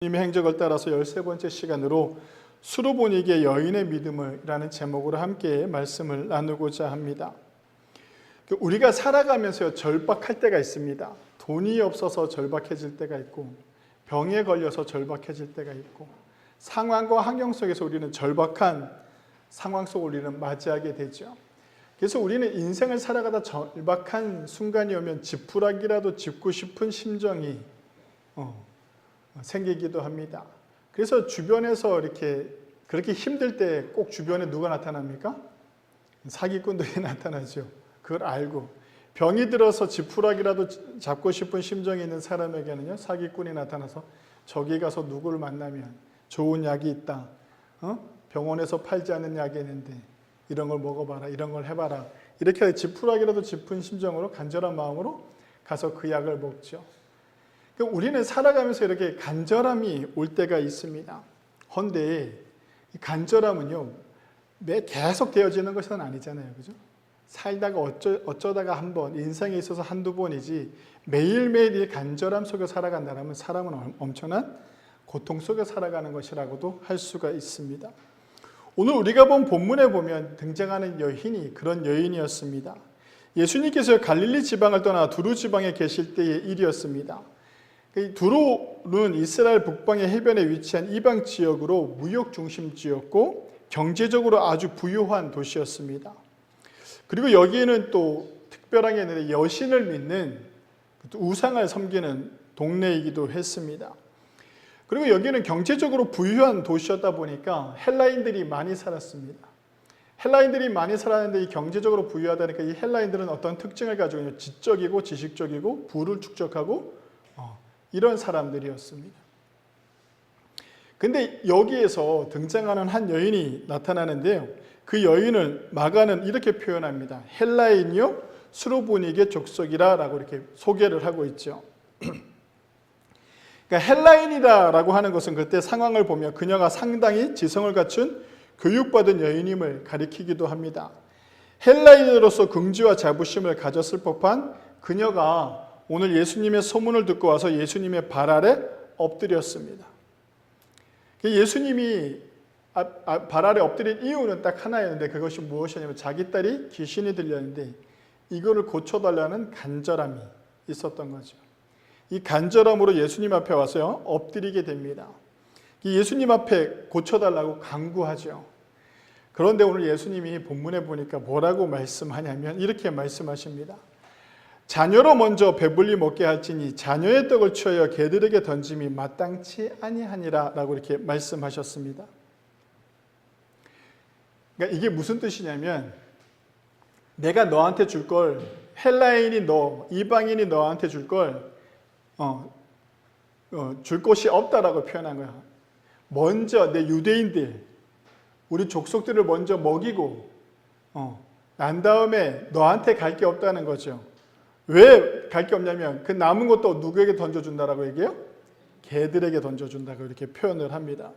주님의 행적을 따라서 13번째 시간으로 수르보니게 여인의 믿음을이라는 제목으로 함께 말씀을 나누고자 합니다. 우리가 살아가면서 절박할 때가 있습니다. 돈이 없어서 절박해질 때가 있고, 병에 걸려서 절박해질 때가 있고, 상황과 환경 속에서 우리는 절박한 상황 속을 우리는 맞이하게 되죠. 그래서 우리는 인생을 살아가다 절박한 순간이 오면 지푸라기라도 짚고 싶은 심정이 생기기도 합니다. 그래서 주변에서 이렇게 그렇게 힘들 때 꼭 주변에 누가 나타납니까? 사기꾼들이 나타나죠. 그걸 알고 병이 들어서 지푸라기라도 잡고 싶은 심정이 있는 사람에게는요, 사기꾼이 나타나서 저기 가서 누구를 만나면 좋은 약이 있다. 병원에서 팔지 않는 약이 있는데 이런 걸 먹어봐라, 이런 걸 해봐라. 이렇게 지푸라기라도 짚은 심정으로 간절한 마음으로 가서 그 약을 먹죠. 우리는 살아가면서 이렇게 간절함이 올 때가 있습니다. 그런데 간절함은요, 계속 되어지는 것은 아니잖아요. 그죠? 살다가 어쩌다가 한 번, 인생에 있어서 한두 번이지 매일매일 이 간절함 속에 살아간다면 사람은 엄청난 고통 속에 살아가는 것이라고도 할 수가 있습니다. 오늘 우리가 본 본문에 보면 등장하는 여인이 그런 여인이었습니다. 예수님께서 갈릴리 지방을 떠나 두루 지방에 계실 때의 일이었습니다. 두루는 이스라엘 북방의 해변에 위치한 이방 지역으로 무역 중심지였고 경제적으로 아주 부유한 도시였습니다. 그리고 여기에는 또 특별한 게 있는데 여신을 믿는 우상을 섬기는 동네이기도 했습니다. 그리고 여기는 경제적으로 부유한 도시였다 보니까 헬라인들이 많이 살았습니다. 헬라인들이 많이 살았는데 이 경제적으로 부유하다니까 이 헬라인들은 어떤 특징을 가지고 있냐면 지적이고 지식적이고 부를 축적하고 이런 사람들이었습니다. 근데 여기에서 등장하는 한 여인이 나타나는데요. 그 여인을 마가는 이렇게 표현합니다. 헬라인이요 수르보니게 족속이라 라고 이렇게 소개를 하고 있죠. 그러니까 헬라인이라고 하는 것은 그때 상황을 보면 그녀가 상당히 지성을 갖춘 교육받은 여인임을 가리키기도 합니다. 헬라인으로서 긍지와 자부심을 가졌을 법한 그녀가 오늘 예수님의 소문을 듣고 와서 예수님의 발 아래 엎드렸습니다. 예수님이 발 아래 엎드린 이유는 딱 하나였는데 그것이 무엇이냐면 자기 딸이 귀신이 들렸는데 이거를 고쳐달라는 간절함이 있었던 거죠. 이 간절함으로 예수님 앞에 와서 엎드리게 됩니다. 예수님 앞에 고쳐달라고 간구하죠. 그런데 오늘 예수님이 본문에 보니까 뭐라고 말씀하냐면 이렇게 말씀하십니다. 자녀로 먼저 배불리 먹게 할지니 자녀의 떡을 취하여 개들에게 던짐이 마땅치 아니하니라 라고 이렇게 말씀하셨습니다. 그러니까 이게 무슨 뜻이냐면 내가 너한테 줄 걸 헬라인이 너, 이방인이 너한테 줄 걸 줄 곳이 없다라고 표현한 거야. 먼저 내 유대인들, 우리 족속들을 먼저 먹이고 난 다음에 너한테 갈 게 없다는 거죠. 왜 갈 게 없냐면 그 남은 것도 누구에게 던져준다라고 얘기해요? 개들에게 던져준다고 이렇게 표현을 합니다.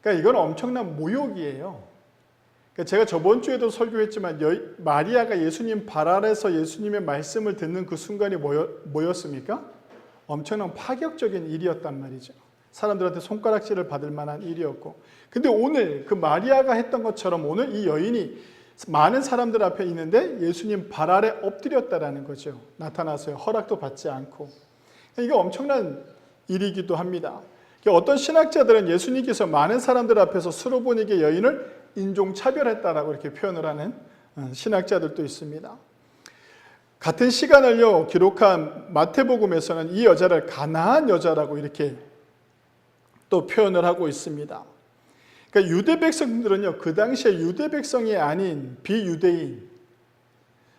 그러니까 이건 엄청난 모욕이에요. 그러니까 제가 저번 주에도 설교했지만 마리아가 예수님 발 아래서 예수님의 말씀을 듣는 그 순간이 뭐였습니까? 엄청난 파격적인 일이었단 말이죠. 사람들한테 손가락질을 받을 만한 일이었고, 근데 오늘 그 마리아가 했던 것처럼 오늘 이 여인이 많은 사람들 앞에 있는데 예수님 발 아래 엎드렸다라는 거죠. 나타나서요. 허락도 받지 않고. 이게 엄청난 일이기도 합니다. 어떤 신학자들은 예수님께서 많은 사람들 앞에서 수르보니게 여인을 인종차별했다라고 이렇게 표현을 하는 신학자들도 있습니다. 같은 시간을요 기록한 마태복음에서는 이 여자를 가나안 여자라고 이렇게 또 표현을 하고 있습니다. 그러니까 유대 백성들은요 그 당시에 유대 백성이 아닌 비유대인,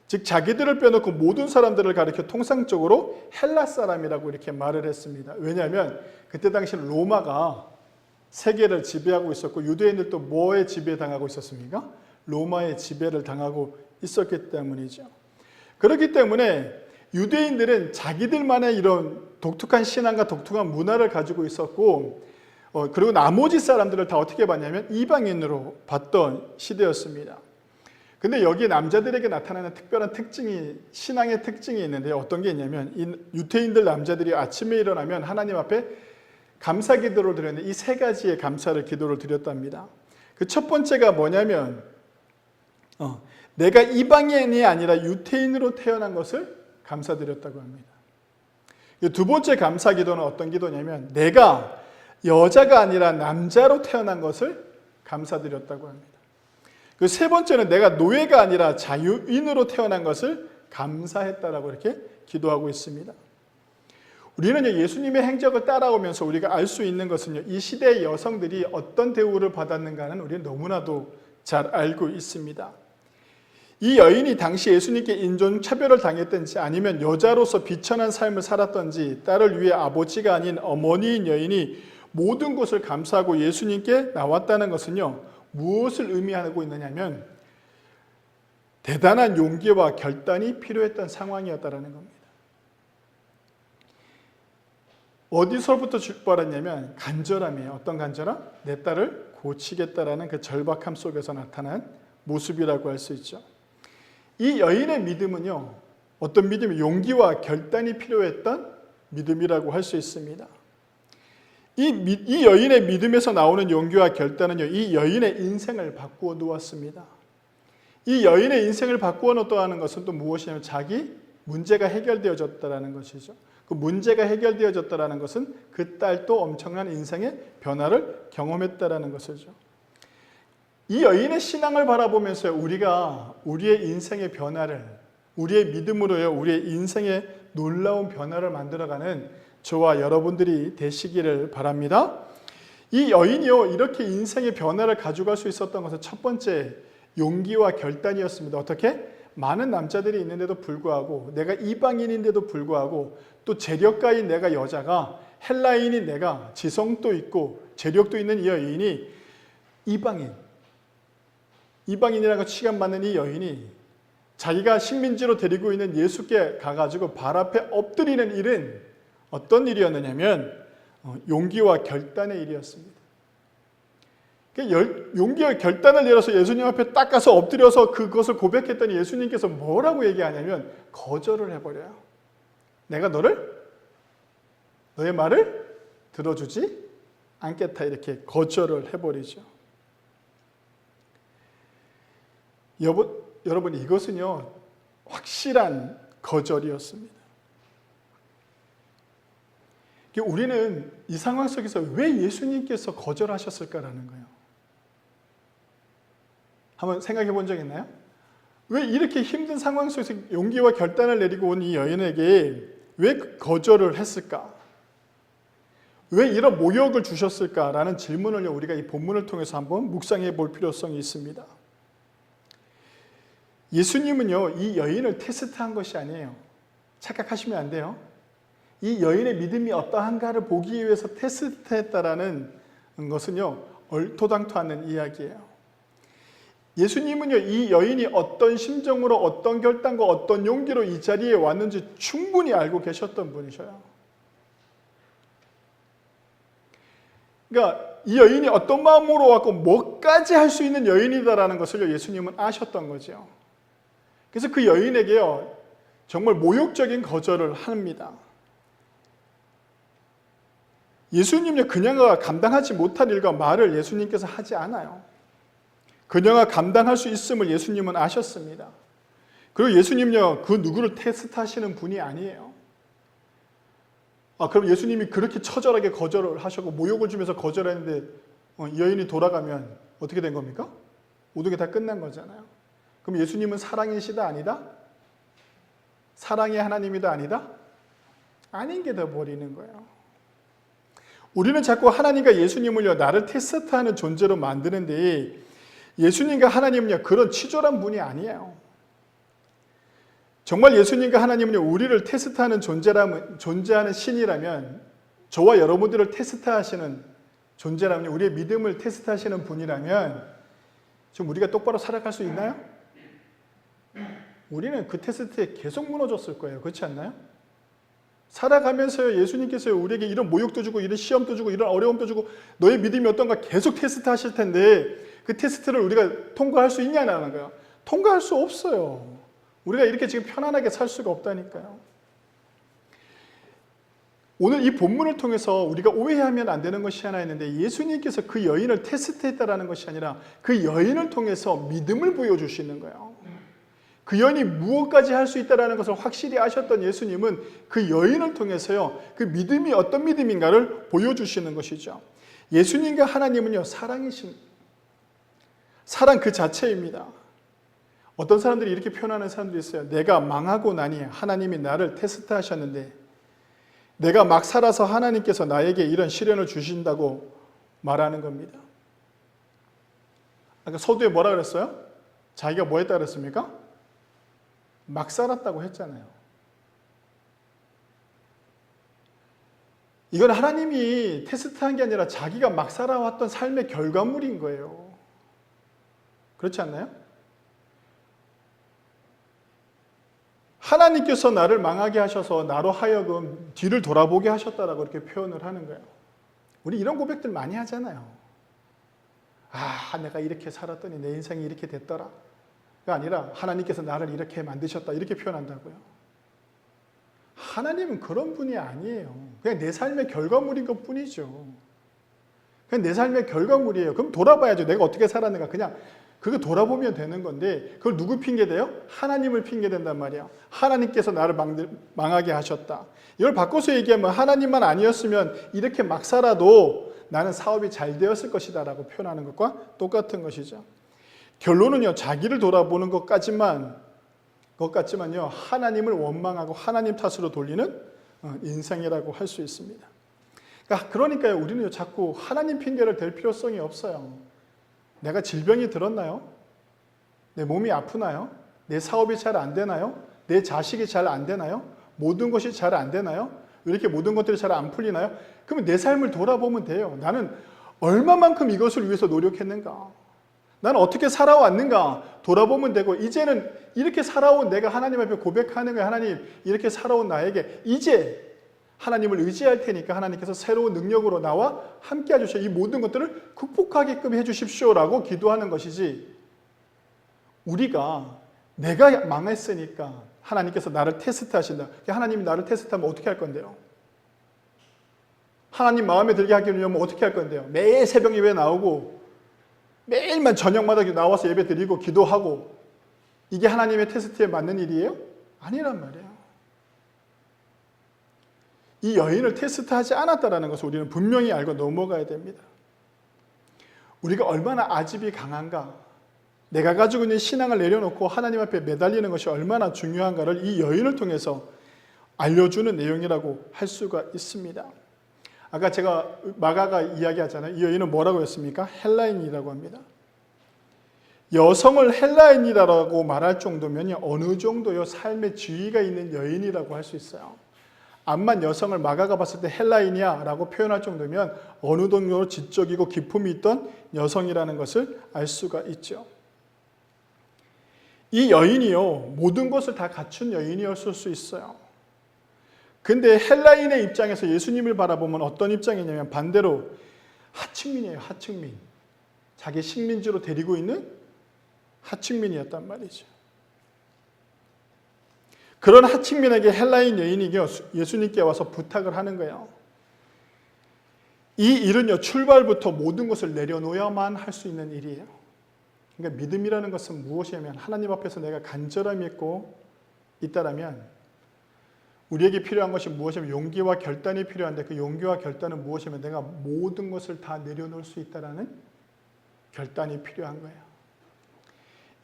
즉 자기들을 빼놓고 모든 사람들을 가리켜 통상적으로 헬라 사람이라고 이렇게 말을 했습니다. 왜냐하면 그때 당시는 로마가 세계를 지배하고 있었고 유대인들도 뭐에 지배당하고 있었습니까? 로마의 지배를 당하고 있었기 때문이죠. 그렇기 때문에 유대인들은 자기들만의 이런 독특한 신앙과 독특한 문화를 가지고 있었고 그리고 나머지 사람들을 다 어떻게 봤냐면 이방인으로 봤던 시대였습니다. 근데 여기 남자들에게 나타나는 특별한 특징이, 신앙의 특징이 있는데 어떤 게 있냐면 이 유대인들 남자들이 아침에 일어나면 하나님 앞에 감사 기도를 드렸는데 이 세 가지의 감사를 기도를 드렸답니다. 그 첫 번째가 뭐냐면 내가 이방인이 아니라 유태인으로 태어난 것을 감사드렸다고 합니다. 두 번째 감사 기도는 어떤 기도냐면 내가 여자가 아니라 남자로 태어난 것을 감사드렸다고 합니다. 그 세 번째는 내가 노예가 아니라 자유인으로 태어난 것을 감사했다라고 이렇게 기도하고 있습니다. 우리는 예수님의 행적을 따라오면서 우리가 알 수 있는 것은요, 이 시대의 여성들이 어떤 대우를 받았는가는 우리는 너무나도 잘 알고 있습니다. 이 여인이 당시 예수님께 인종차별을 당했든지 아니면 여자로서 비천한 삶을 살았든지 딸을 위해 아버지가 아닌 어머니인 여인이 모든 것을 감사하고 예수님께 나왔다는 것은요, 무엇을 의미하고 있느냐면 대단한 용기와 결단이 필요했던 상황이었다는 겁니다. 어디서부터 출발했냐면 간절함이에요. 어떤 간절함? 내 딸을 고치겠다라는 그 절박함 속에서 나타난 모습이라고 할 수 있죠. 이 여인의 믿음은요, 어떤 믿음이 용기와 결단이 필요했던 믿음이라고 할 수 있습니다. 이 여인의 믿음에서 나오는 용기와 결단은요, 이 여인의 인생을 바꾸어 놓았습니다. 이 여인의 인생을 바꾸어 놓았다는 것은 또 무엇이냐면 자기 문제가 해결되어졌다는 것이죠. 그 문제가 해결되어졌다는 것은 그 딸도 엄청난 인생의 변화를 경험했다는 것이죠. 이 여인의 신앙을 바라보면서 우리가 우리의 인생의 변화를, 우리의 믿음으로요, 우리의 인생의 놀라운 변화를 만들어가는 저와 여러분들이 되시기를 바랍니다. 이 여인이요, 이렇게 인생의 변화를 가져갈 수 있었던 것은 첫 번째 용기와 결단이었습니다. 어떻게? 많은 남자들이 있는데도 불구하고, 내가 이방인인데도 불구하고, 또 재력가인 내가 여자가, 헬라인인 내가 지성도 있고 재력도 있는 이 여인이 이방인이라는 것 취급받는 이 여인이 자기가 식민지로 데리고 있는 예수께 가가지고 발 앞에 엎드리는 일은 어떤 일이었느냐면 용기와 결단의 일이었습니다. 용기와 결단을 내려서 예수님 앞에 딱 가서 엎드려서 그것을 고백했더니 예수님께서 뭐라고 얘기하냐면 거절을 해버려요. 내가 너의 말을 들어주지 않겠다, 이렇게 거절을 해버리죠. 여러분, 이것은요, 확실한 거절이었습니다. 우리는 이 상황 속에서 왜 예수님께서 거절하셨을까라는 거예요. 한번 생각해 본 적 있나요? 왜 이렇게 힘든 상황 속에서 용기와 결단을 내리고 온 이 여인에게 왜 거절을 했을까? 왜 이런 모욕을 주셨을까라는 질문을 우리가 이 본문을 통해서 한번 묵상해 볼 필요성이 있습니다. 예수님은요, 이 여인을 테스트한 것이 아니에요. 착각하시면 안 돼요. 이 여인의 믿음이 어떠한가를 보기 위해서 테스트했다라는 것은요, 얼토당토 않는 이야기예요. 예수님은요, 이 여인이 어떤 심정으로, 어떤 결단과 어떤 용기로 이 자리에 왔는지 충분히 알고 계셨던 분이셔요. 그러니까 이 여인이 어떤 마음으로 왔고 뭐까지 할 수 있는 여인이다라는 것을 예수님은 아셨던 거죠. 그래서 그 여인에게요, 정말 모욕적인 거절을 합니다. 예수님은요, 그녀가 감당하지 못할 일과 말을 예수님께서 하지 않아요. 그녀가 감당할 수 있음을 예수님은 아셨습니다. 그리고 예수님은요, 그 누구를 테스트하시는 분이 아니에요. 그럼 예수님이 그렇게 처절하게 거절을 하셨고 모욕을 주면서 거절했는데 이 여인이 돌아가면 어떻게 된 겁니까? 모든 게 다 끝난 거잖아요. 그럼 예수님은 사랑이시다, 아니다? 사랑의 하나님이다, 아니다? 아닌 게 돼 버리는 거예요. 우리는 자꾸 하나님과 예수님을요, 나를 테스트하는 존재로 만드는데 예수님과 하나님은요, 그런 치졸한 분이 아니에요. 정말 예수님과 하나님은요, 우리를 테스트하는 존재하는 신이라면, 저와 여러분들을 테스트하시는 존재라면, 우리의 믿음을 테스트하시는 분이라면 지금 우리가 똑바로 살아갈 수 있나요? 우리는 그 테스트에 계속 무너졌을 거예요. 그렇지 않나요? 살아가면서요, 예수님께서요, 우리에게 이런 모욕도 주고 이런 시험도 주고 이런 어려움도 주고 너의 믿음이 어떤가 계속 테스트 하실 텐데 그 테스트를 우리가 통과할 수 있냐는 거예요. 통과할 수 없어요. 우리가 이렇게 지금 편안하게 살 수가 없다니까요. 오늘 이 본문을 통해서 우리가 오해하면 안 되는 것이 하나 있는데, 예수님께서 그 여인을 테스트했다라는 것이 아니라 그 여인을 통해서 믿음을 보여주시는 거예요. 그 여인이 무엇까지 할 수 있다는 것을 확실히 아셨던 예수님은 그 여인을 통해서요, 그 믿음이 어떤 믿음인가를 보여주시는 것이죠. 예수님과 하나님은요, 사랑 그 자체입니다. 어떤 사람들이 이렇게 표현하는 사람들이 있어요. 내가 망하고 나니 하나님이 나를 테스트하셨는데, 내가 막 살아서 하나님께서 나에게 이런 시련을 주신다고 말하는 겁니다. 아까 서두에 뭐라 그랬어요? 자기가 뭐 했다 그랬습니까? 막 살았다고 했잖아요. 이건 하나님이 테스트한 게 아니라 자기가 막 살아왔던 삶의 결과물인 거예요. 그렇지 않나요? 하나님께서 나를 망하게 하셔서 나로 하여금 뒤를 돌아보게 하셨다라고 이렇게 표현을 하는 거예요. 우리 이런 고백들 많이 하잖아요. 아, 내가 이렇게 살았더니 내 인생이 이렇게 됐더라. 가 아니라 하나님께서 나를 이렇게 만드셨다, 이렇게 표현한다고요. 하나님은 그런 분이 아니에요. 그냥 내 삶의 결과물인 것 뿐이죠. 그냥 내 삶의 결과물이에요. 그럼 돌아봐야죠. 내가 어떻게 살았는가. 그냥 그거 돌아보면 되는 건데, 그걸 누구 핑계대요? 하나님을 핑계댄단 말이야. 하나님께서 나를 망하게 하셨다. 이걸 바꿔서 얘기하면 하나님만 아니었으면 이렇게 막 살아도 나는 사업이 잘 되었을 것이다 라고 표현하는 것과 똑같은 것이죠. 결론은요, 자기를 돌아보는 것 같지만요, 하나님을 원망하고 하나님 탓으로 돌리는 인생이라고 할 수 있습니다. 그러니까요, 우리는 자꾸 하나님 핑계를 댈 필요성이 없어요. 내가 질병이 들었나요? 내 몸이 아프나요? 내 사업이 잘 안 되나요? 내 자식이 잘 안 되나요? 모든 것이 잘 안 되나요? 왜 이렇게 모든 것들이 잘 안 풀리나요? 그러면 내 삶을 돌아보면 돼요. 나는 얼마만큼 이것을 위해서 노력했는가? 나는 어떻게 살아왔는가? 돌아보면 되고, 이제는 이렇게 살아온 내가 하나님 앞에 고백하는 거예요. 하나님, 이렇게 살아온 나에게 이제 하나님을 의지할 테니까 하나님께서 새로운 능력으로 나와 함께 해주셔. 이 모든 것들을 극복하게끔 해주십시오라고 기도하는 것이지, 우리가 내가 망했으니까 하나님께서 나를 테스트하신다. 하나님이 나를 테스트하면 어떻게 할 건데요? 하나님 마음에 들게 하기로는 어떻게 할 건데요? 매일 새벽 예배 나오고 매일만 저녁마다 나와서 예배 드리고 기도하고, 이게 하나님의 테스트에 맞는 일이에요? 아니란 말이에요. 이 여인을 테스트하지 않았다는 것을 우리는 분명히 알고 넘어가야 됩니다. 우리가 얼마나 아집이 강한가, 내가 가지고 있는 신앙을 내려놓고 하나님 앞에 매달리는 것이 얼마나 중요한가를 이 여인을 통해서 알려주는 내용이라고 할 수가 있습니다. 아까 제가 마가가 이야기하잖아요. 이 여인은 뭐라고 했습니까? 헬라인이라고 합니다. 여성을 헬라인이라고 말할 정도면 어느 정도의 삶의 지위가 있는 여인이라고 할 수 있어요. 암만 여성을 마가가 봤을 때 헬라인이야 라고 표현할 정도면 어느 정도로 지적이고 기품이 있던 여성이라는 것을 알 수가 있죠. 이 여인이요, 모든 것을 다 갖춘 여인이었을 수 있어요. 근데 헬라인의 입장에서 예수님을 바라보면 어떤 입장이냐면 반대로 하층민이에요. 하층민. 자기 식민지로 데리고 있는 하층민이었단 말이죠. 그런 하층민에게 헬라인 여인이 예수님께 와서 부탁을 하는 거예요. 이 일은요, 출발부터 모든 것을 내려놓아야만 할 수 있는 일이에요. 그러니까 믿음이라는 것은 무엇이냐면 하나님 앞에서 내가 간절함이 있고 있다라면 우리에게 필요한 것이 무엇이냐면 용기와 결단이 필요한데, 그 용기와 결단은 무엇이냐면 내가 모든 것을 다 내려놓을 수 있다라는 결단이 필요한 거예요.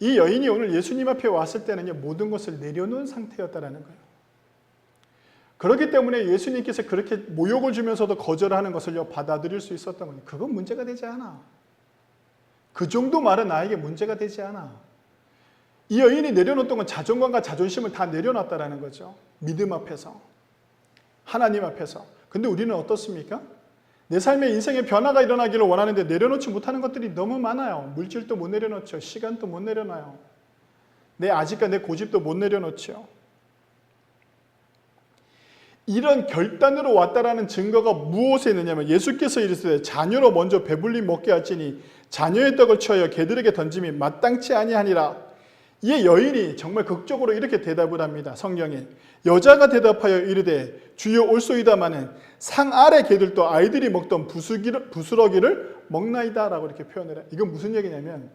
이 여인이 오늘 예수님 앞에 왔을 때는 모든 것을 내려놓은 상태였다라는 거예요. 그렇기 때문에 예수님께서 그렇게 모욕을 주면서도 거절하는 것을 받아들일 수 있었던 거예요. 그건 문제가 되지 않아. 그 정도 말은 나에게 문제가 되지 않아. 이 여인이 내려놓던 건 자존감과 자존심을 다 내려놨다라는 거죠. 믿음 앞에서, 하나님 앞에서. 근데 우리는 어떻습니까? 내 삶의 인생의 변화가 일어나기를 원하는데 내려놓지 못하는 것들이 너무 많아요. 물질도 못 내려놓죠. 시간도 못 내려놔요. 내 아집과 내 고집도 못 내려놓죠. 이런 결단으로 왔다라는 증거가 무엇에 있느냐면 예수께서 이르시되 자녀로 먼저 배불리 먹게 할지니 자녀의 떡을 취하여 개들에게 던짐이 마땅치 아니하니라. 이 여인이 정말 극적으로 이렇게 대답을 합니다. 성경에 여자가 대답하여 이르되 주여 올소이다마는 상 아래 개들도 아이들이 먹던 부스러기를 먹나이다 라고 이렇게 표현을 해요. 이건 무슨 얘기냐면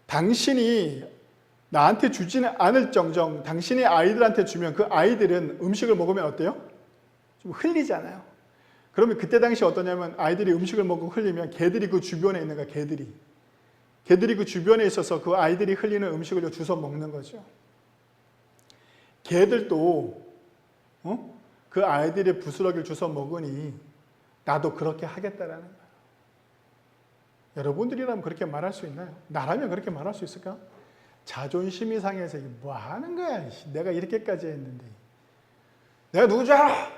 당신이 나한테 주지는 않을 정정 당신이 아이들한테 주면 그 아이들은 음식을 먹으면 어때요? 좀 흘리잖아요. 그러면 그때 당시 어떠냐면 아이들이 음식을 먹고 흘리면 개들이 그 주변에 있는 거야. 개들이 그 주변에 있어서 그 아이들이 흘리는 음식을 주워 먹는 거죠. 개들도 그 아이들의 부스러기를 주워 먹으니 나도 그렇게 하겠다라는 거예요. 여러분들이라면 그렇게 말할 수 있나요? 나라면 그렇게 말할 수 있을까? 자존심이 상해서 뭐 하는 거야? 내가 이렇게까지 했는데 내가 누군 줄 알아?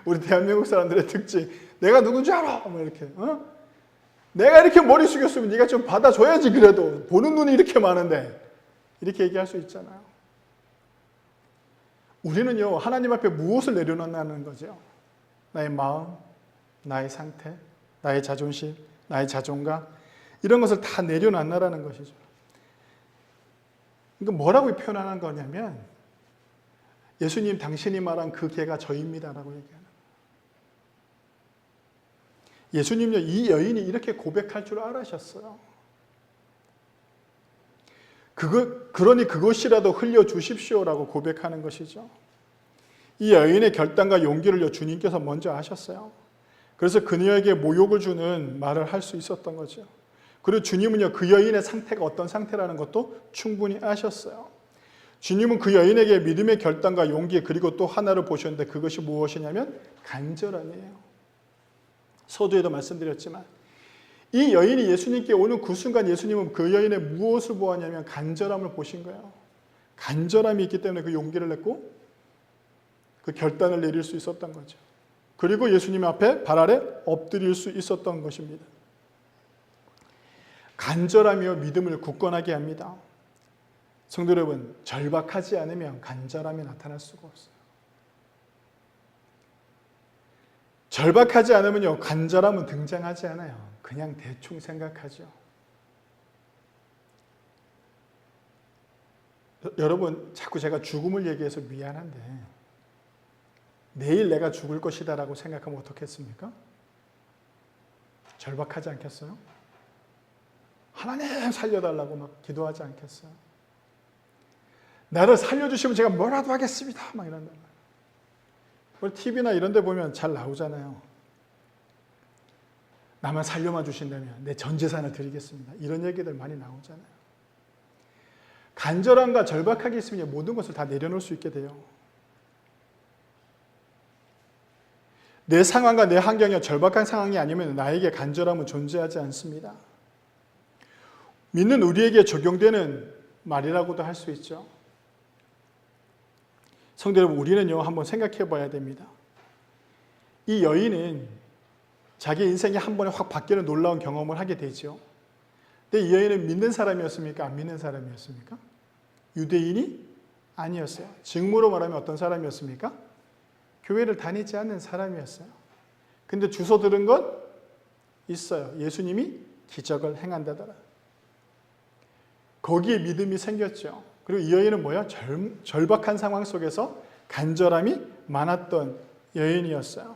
우리 대한민국 사람들의 특징 내가 누군 줄 알아? 뭐 이렇게 내가 이렇게 머리 숙였으면 네가 좀 받아줘야지. 그래도 보는 눈이 이렇게 많은데 이렇게 얘기할 수 있잖아요. 우리는요 하나님 앞에 무엇을 내려놓는 거죠? 나의 마음, 나의 상태, 나의 자존심, 나의 자존감 이런 것을 다 내려놨나라는 것이죠. 그러니까 뭐라고 표현하는 거냐면 예수님 당신이 말한 그 개가 저입니다라고 얘기하는 거예요. 예수님요 이 여인이 이렇게 고백할 줄 알으셨어요. 그러니 그것이라도 흘려주십시오라고 고백하는 것이죠. 이 여인의 결단과 용기를 주님께서 먼저 아셨어요. 그래서 그녀에게 모욕을 주는 말을 할 수 있었던 거죠. 그리고 주님은요 그 여인의 상태가 어떤 상태라는 것도 충분히 아셨어요. 주님은 그 여인에게 믿음의 결단과 용기 그리고 또 하나를 보셨는데 그것이 무엇이냐면 간절함이에요. 서두에도 말씀드렸지만 이 여인이 예수님께 오는 그 순간 예수님은 그 여인의 무엇을 보았냐면 간절함을 보신 거예요. 간절함이 있기 때문에 그 용기를 냈고 그 결단을 내릴 수 있었던 거죠. 그리고 예수님 앞에 발 아래 엎드릴 수 있었던 것입니다. 간절함이요 믿음을 굳건하게 합니다. 성도 여러분, 절박하지 않으면 간절함이 나타날 수가 없어요. 절박하지 않으면요 간절함은 등장하지 않아요. 그냥 대충 생각하죠. 여러분 자꾸 제가 죽음을 얘기해서 미안한데 내일 내가 죽을 것이다 라고 생각하면 어떻겠습니까? 절박하지 않겠어요? 하나님 살려달라고 막 기도하지 않겠어요? 나를 살려주시면 제가 뭐라도 하겠습니다 막 이런단 말이에요. 우리 TV나 이런 데 보면 잘 나오잖아요. 나만 살려만 주신다면 내 전 재산을 드리겠습니다. 이런 얘기들 많이 나오잖아요. 간절함과 절박하게 있으면 모든 것을 다 내려놓을 수 있게 돼요. 내 상황과 내 환경이 절박한 상황이 아니면 나에게 간절함은 존재하지 않습니다. 믿는 우리에게 적용되는 말이라고도 할 수 있죠. 성도 여러분, 우리는요 한번 생각해 봐야 됩니다. 이 여인은 자기 인생이 한 번에 확 바뀌는 놀라운 경험을 하게 되죠. 근데 이 여인은 믿는 사람이었습니까? 안 믿는 사람이었습니까? 유대인이 아니었어요. 직무로 말하면 어떤 사람이었습니까? 교회를 다니지 않는 사람이었어요. 근데 주워 들은 건 있어요. 예수님이 기적을 행한다더라. 거기에 믿음이 생겼죠. 그리고 이 여인은 뭐야? 절박한 상황 속에서 간절함이 많았던 여인이었어요.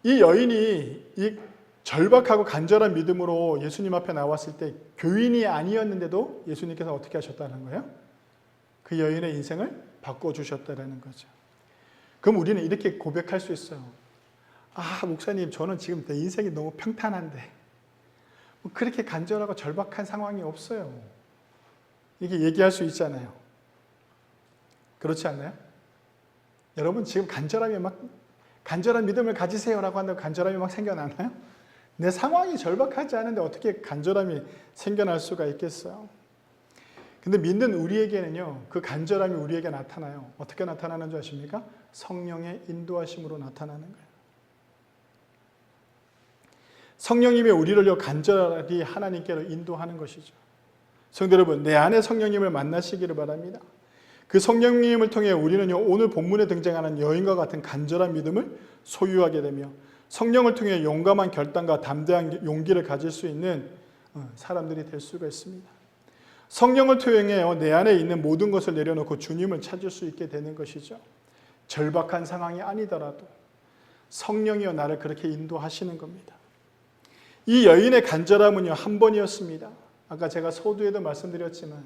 이 여인이 이 절박하고 간절한 믿음으로 예수님 앞에 나왔을 때 교인이 아니었는데도 예수님께서 어떻게 하셨다는 거예요? 그 여인의 인생을 바꿔주셨다는 거죠. 그럼 우리는 이렇게 고백할 수 있어요. 아, 목사님, 저는 지금 내 인생이 너무 평탄한데 그렇게 간절하고 절박한 상황이 없어요. 이게 얘기할 수 있잖아요. 그렇지 않나요? 여러분 지금 간절한 믿음을 가지세요라고 한다고 간절함이 막 생겨나나요? 내 상황이 절박하지 않은데 어떻게 간절함이 생겨날 수가 있겠어요? 근데 믿는 우리에게는요, 그 간절함이 우리에게 나타나요. 어떻게 나타나는 줄 아십니까? 성령의 인도하심으로 나타나는 거예요. 성령님이 우리를 간절히 하나님께로 인도하는 것이죠. 성도 여러분, 내 안에 성령님을 만나시기를 바랍니다. 그 성령님을 통해 우리는요, 오늘 본문에 등장하는 여인과 같은 간절한 믿음을 소유하게 되며 성령을 통해 용감한 결단과 담대한 용기를 가질 수 있는 사람들이 될 수가 있습니다. 성령을 투영해 내 안에 있는 모든 것을 내려놓고 주님을 찾을 수 있게 되는 것이죠. 절박한 상황이 아니더라도 성령이여 나를 그렇게 인도하시는 겁니다. 이 여인의 간절함은요, 한 번이었습니다. 아까 제가 서두에도 말씀드렸지만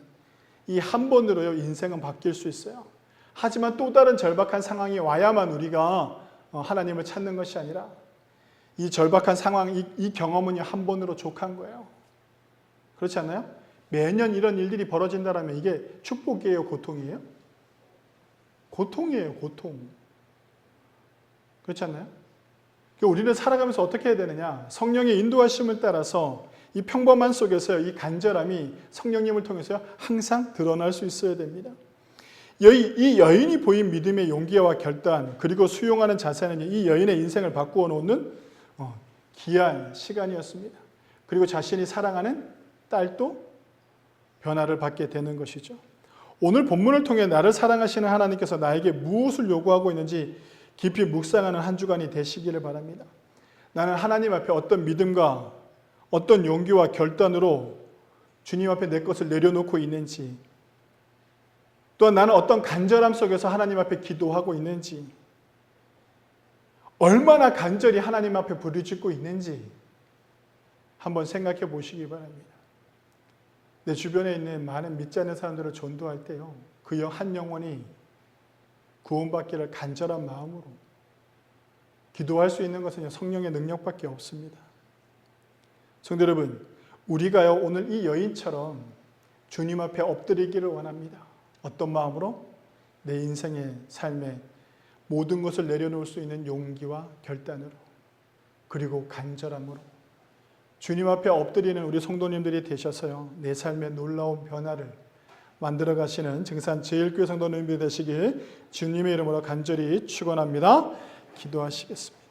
이 한 번으로요 인생은 바뀔 수 있어요. 하지만 또 다른 절박한 상황이 와야만 우리가 하나님을 찾는 것이 아니라 이 절박한 상황, 이 경험은요 한 번으로 족한 거예요. 그렇지 않나요? 매년 이런 일들이 벌어진다면 이게 축복이에요, 고통이에요? 고통이에요, 고통. 그렇지 않나요? 우리는 살아가면서 어떻게 해야 되느냐? 성령의 인도하심을 따라서 이 평범한 속에서 이 간절함이 성령님을 통해서 항상 드러날 수 있어야 됩니다. 이 여인이 보인 믿음의 용기와 결단 그리고 수용하는 자세는 이 여인의 인생을 바꾸어 놓는 귀한 시간이었습니다. 그리고 자신이 사랑하는 딸도 변화를 받게 되는 것이죠. 오늘 본문을 통해 나를 사랑하시는 하나님께서 나에게 무엇을 요구하고 있는지 깊이 묵상하는 한 주간이 되시기를 바랍니다. 나는 하나님 앞에 어떤 믿음과 어떤 용기와 결단으로 주님 앞에 내 것을 내려놓고 있는지, 또한 나는 어떤 간절함 속에서 하나님 앞에 기도하고 있는지, 얼마나 간절히 하나님 앞에 부르짖고 있는지 한번 생각해 보시기 바랍니다. 내 주변에 있는 많은 믿지 않는 사람들을 전도할 때요, 그 한 영혼이 구원받기를 간절한 마음으로 기도할 수 있는 것은 성령의 능력밖에 없습니다. 성도 여러분, 우리가요 오늘 이 여인처럼 주님 앞에 엎드리기를 원합니다. 어떤 마음으로? 내 인생의 삶에 모든 것을 내려놓을 수 있는 용기와 결단으로, 그리고 간절함으로 주님 앞에 엎드리는 우리 성도님들이 되셔서요 내 삶에 놀라운 변화를 만들어 가시는 증산 제일교회 성도님들이 되시길 주님의 이름으로 간절히 축원합니다. 기도하시겠습니다.